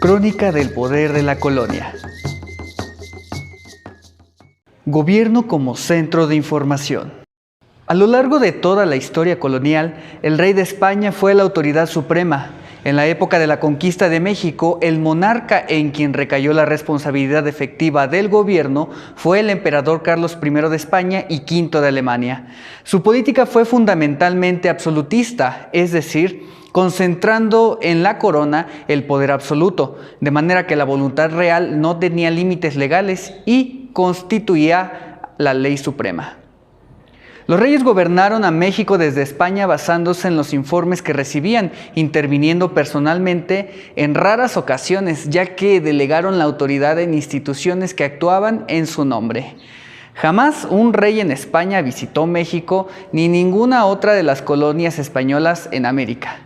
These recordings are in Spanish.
Crónica del poder de la colonia. Gobierno como centro de información. A lo largo de toda la historia colonial, el rey de España fue la autoridad suprema. En la época de la conquista de México, el monarca en quien recayó la responsabilidad efectiva del gobierno fue el emperador Carlos I de España y V de Alemania. Su política fue fundamentalmente absolutista, es decir, concentrando en la corona el poder absoluto, de manera que la voluntad real no tenía límites legales y constituía la ley suprema. Los reyes gobernaron a México desde España basándose en los informes que recibían, interviniendo personalmente en raras ocasiones, ya que delegaron la autoridad en instituciones que actuaban en su nombre. Jamás un rey en España visitó México ni ninguna otra de las colonias españolas en América.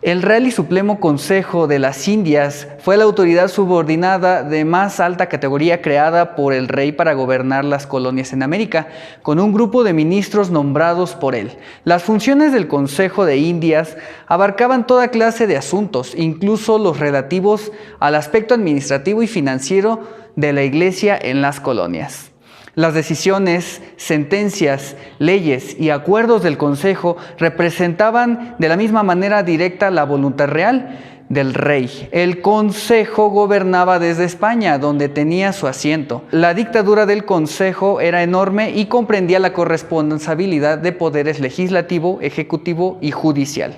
El Real y Supremo Consejo de las Indias fue la autoridad subordinada de más alta categoría creada por el rey para gobernar las colonias en América, con un grupo de ministros nombrados por él. Las funciones del Consejo de Indias abarcaban toda clase de asuntos, incluso los relativos al aspecto administrativo y financiero de la Iglesia en las colonias. Las decisiones, sentencias, leyes y acuerdos del Consejo representaban de la misma manera directa la voluntad real del rey. El Consejo gobernaba desde España, donde tenía su asiento. La dictadura del Consejo era enorme y comprendía la corresponsabilidad de poderes legislativo, ejecutivo y judicial.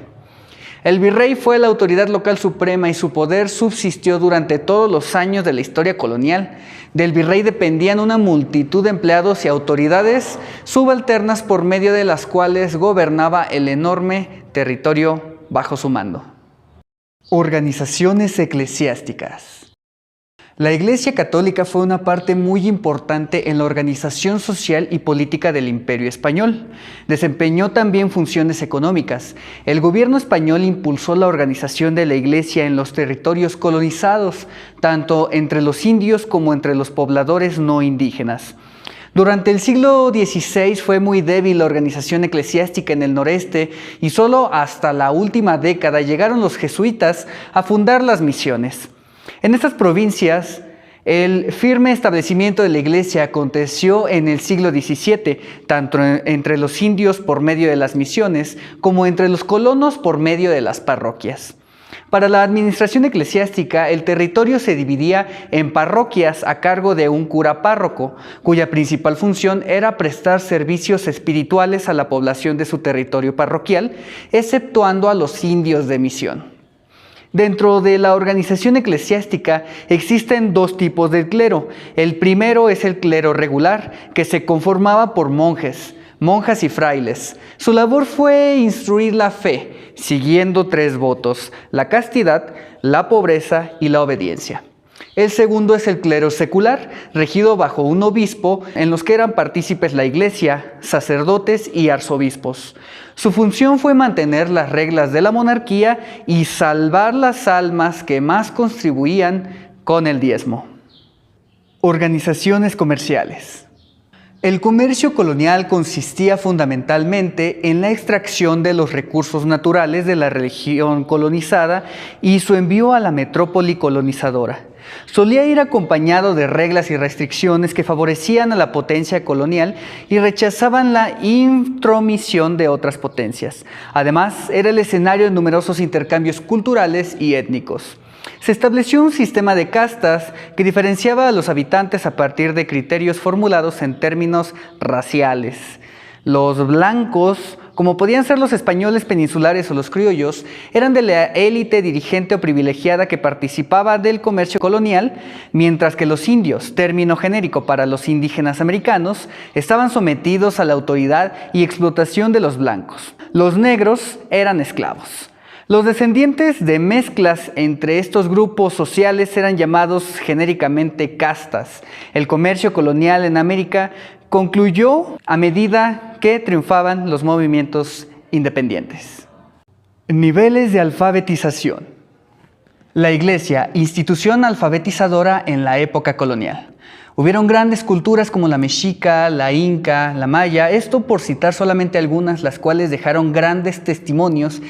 El virrey fue la autoridad local suprema y su poder subsistió durante todos los años de la historia colonial. Del virrey dependían una multitud de empleados y autoridades subalternas por medio de las cuales gobernaba el enorme territorio bajo su mando. Organizaciones eclesiásticas. La Iglesia Católica fue una parte muy importante en la organización social y política del Imperio Español. Desempeñó también funciones económicas. El gobierno español impulsó la organización de la Iglesia en los territorios colonizados, tanto entre los indios como entre los pobladores no indígenas. Durante el siglo XVI fue muy débil la organización eclesiástica en el noreste y solo hasta la última década llegaron los jesuitas a fundar las misiones. En estas provincias, el firme establecimiento de la Iglesia aconteció en el siglo XVII, tanto entre los indios por medio de las misiones, como entre los colonos por medio de las parroquias. Para la administración eclesiástica, el territorio se dividía en parroquias a cargo de un cura párroco, cuya principal función era prestar servicios espirituales a la población de su territorio parroquial, exceptuando a los indios de misión. Dentro de la organización eclesiástica existen dos tipos de clero. El primero es el clero regular, que se conformaba por monjes, monjas y frailes. Su labor fue instruir la fe, siguiendo tres votos: la castidad, la pobreza y la obediencia. El segundo es el clero secular, regido bajo un obispo, en los que eran partícipes la iglesia, sacerdotes y arzobispos. Su función fue mantener las reglas de la monarquía y salvar las almas que más contribuían con el diezmo. Organizaciones comerciales. El comercio colonial consistía fundamentalmente en la extracción de los recursos naturales de la región colonizada y su envío a la metrópoli colonizadora. Solía ir acompañado de reglas y restricciones que favorecían a la potencia colonial y rechazaban la intromisión de otras potencias. Además, era el escenario de numerosos intercambios culturales y étnicos. Se estableció un sistema de castas que diferenciaba a los habitantes a partir de criterios formulados en términos raciales. Los blancos, como podían ser los españoles peninsulares o los criollos, eran de la élite dirigente o privilegiada que participaba del comercio colonial, mientras que los indios, término genérico para los indígenas americanos, estaban sometidos a la autoridad y explotación de los blancos. Los negros eran esclavos. Los descendientes de mezclas entre estos grupos sociales eran llamados genéricamente castas. El comercio colonial en América concluyó a medida que triunfaban los movimientos independientes. Niveles de alfabetización. La Iglesia, institución alfabetizadora en la época colonial. Hubieron grandes culturas como la mexica, la inca, la maya, esto por citar solamente algunas, las cuales dejaron grandes testimonios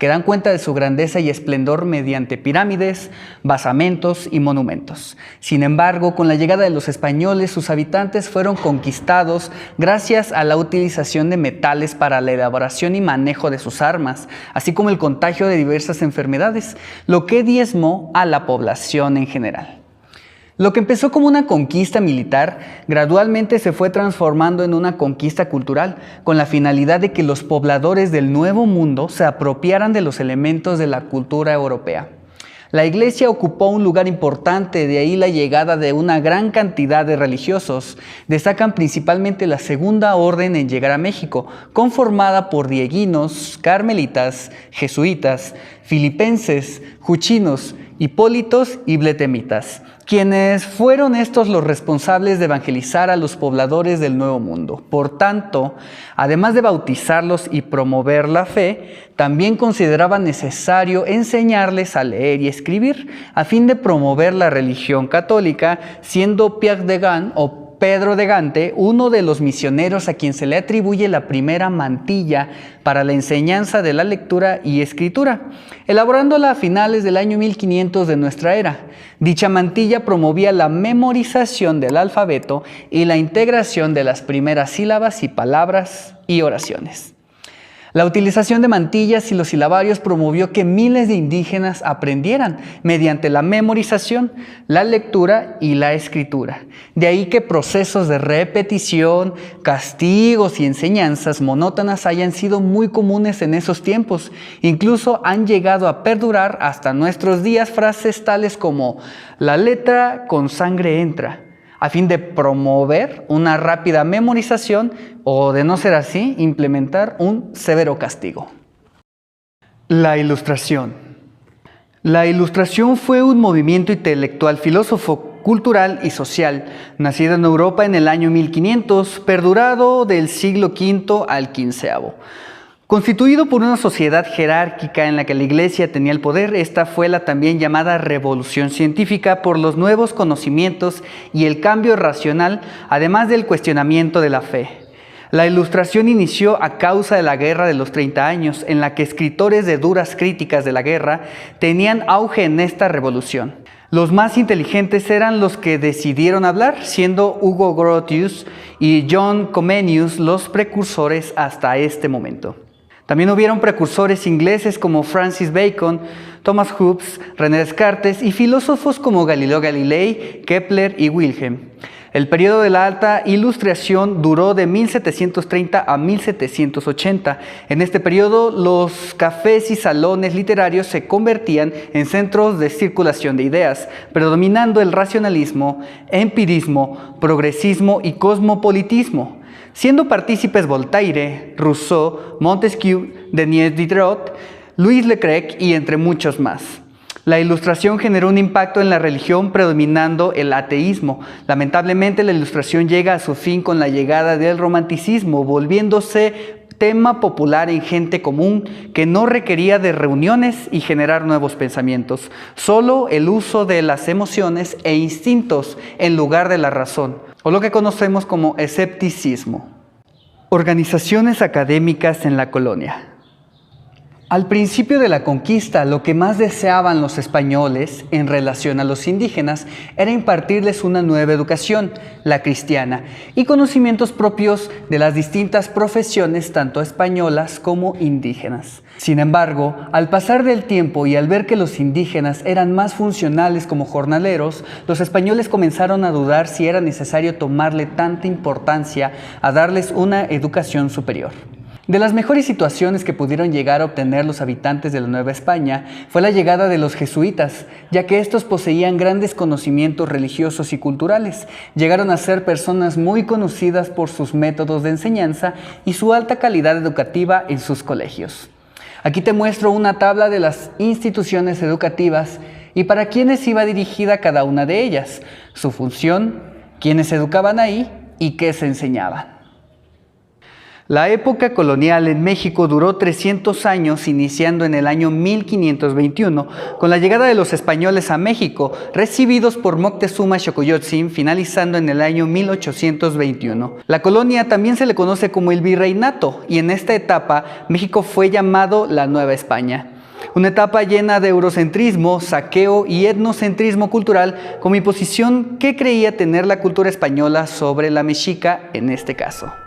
que dan cuenta de su grandeza y esplendor mediante pirámides, basamentos y monumentos. Sin embargo, con la llegada de los españoles, sus habitantes fueron conquistados gracias a la utilización de metales para la elaboración y manejo de sus armas, así como el contagio de diversas enfermedades, lo que diezmó a la población en general. Lo que empezó como una conquista militar, gradualmente se fue transformando en una conquista cultural, con la finalidad de que los pobladores del Nuevo Mundo se apropiaran de los elementos de la cultura europea. La Iglesia ocupó un lugar importante, de ahí la llegada de una gran cantidad de religiosos. Destacan principalmente la Segunda Orden en llegar a México, conformada por dieguinos, carmelitas, jesuitas, filipenses, juchinos, hipólitos y bletemitas, quienes fueron estos los responsables de evangelizar a los pobladores del Nuevo Mundo. Por tanto, además de bautizarlos y promover la fe, también consideraban necesario enseñarles a leer y escribir, a fin de promover la religión católica, siendo Pierre de Gand o Pedro de Gante, uno de los misioneros a quien se le atribuye la primera mantilla para la enseñanza de la lectura y escritura, elaborándola a finales del año 1500 de nuestra era. Dicha mantilla promovía la memorización del alfabeto y la integración de las primeras sílabas y palabras y oraciones. La utilización de mantillas y los silabarios promovió que miles de indígenas aprendieran mediante la memorización, la lectura y la escritura. De ahí que procesos de repetición, castigos y enseñanzas monótonas hayan sido muy comunes en esos tiempos. Incluso han llegado a perdurar hasta nuestros días frases tales como "la letra con sangre entra", a fin de promover una rápida memorización o, de no ser así, implementar un severo castigo. La Ilustración. La Ilustración fue un movimiento intelectual, filósofo, cultural y social, nacido en Europa en el año 1500, perdurado del siglo V al XV. Constituido por una sociedad jerárquica en la que la Iglesia tenía el poder, esta fue la también llamada Revolución Científica por los nuevos conocimientos y el cambio racional, además del cuestionamiento de la fe. La Ilustración inició a causa de la Guerra de los 30 años, en la que escritores de duras críticas de la guerra tenían auge en esta revolución. Los más inteligentes eran los que decidieron hablar, siendo Hugo Grotius y John Comenius los precursores hasta este momento. También hubieron precursores ingleses como Francis Bacon, Thomas Hobbes, René Descartes y filósofos como Galileo Galilei, Kepler y Wilhelm. El periodo de la Alta Ilustración duró de 1730 a 1780. En este periodo, los cafés y salones literarios se convertían en centros de circulación de ideas, predominando el racionalismo, empirismo, progresismo y cosmopolitismo, siendo partícipes Voltaire, Rousseau, Montesquieu, Denis Diderot, Louis Leclerc y entre muchos más. La Ilustración generó un impacto en la religión, predominando el ateísmo. Lamentablemente, la Ilustración llega a su fin con la llegada del Romanticismo, volviéndose tema popular en gente común que no requería de reuniones y generar nuevos pensamientos, solo el uso de las emociones e instintos en lugar de la razón, o lo que conocemos como escepticismo. Organizaciones académicas en la colonia. Al principio de la conquista, lo que más deseaban los españoles en relación a los indígenas era impartirles una nueva educación, la cristiana, y conocimientos propios de las distintas profesiones, tanto españolas como indígenas. Sin embargo, al pasar del tiempo y al ver que los indígenas eran más funcionales como jornaleros, los españoles comenzaron a dudar si era necesario tomarle tanta importancia a darles una educación superior. De las mejores situaciones que pudieron llegar a obtener los habitantes de la Nueva España fue la llegada de los jesuitas, ya que estos poseían grandes conocimientos religiosos y culturales. Llegaron a ser personas muy conocidas por sus métodos de enseñanza y su alta calidad educativa en sus colegios. Aquí te muestro una tabla de las instituciones educativas y para quiénes iba dirigida cada una de ellas, su función, quiénes se educaban ahí y qué se enseñaba. La época colonial en México duró 300 años, iniciando en el año 1521, con la llegada de los españoles a México, recibidos por Moctezuma Xocoyotzin, finalizando en el año 1821. La colonia también se le conoce como el virreinato, y en esta etapa México fue llamado la Nueva España. Una etapa llena de eurocentrismo, saqueo y etnocentrismo cultural como imposición que creía tener la cultura española sobre la mexica en este caso.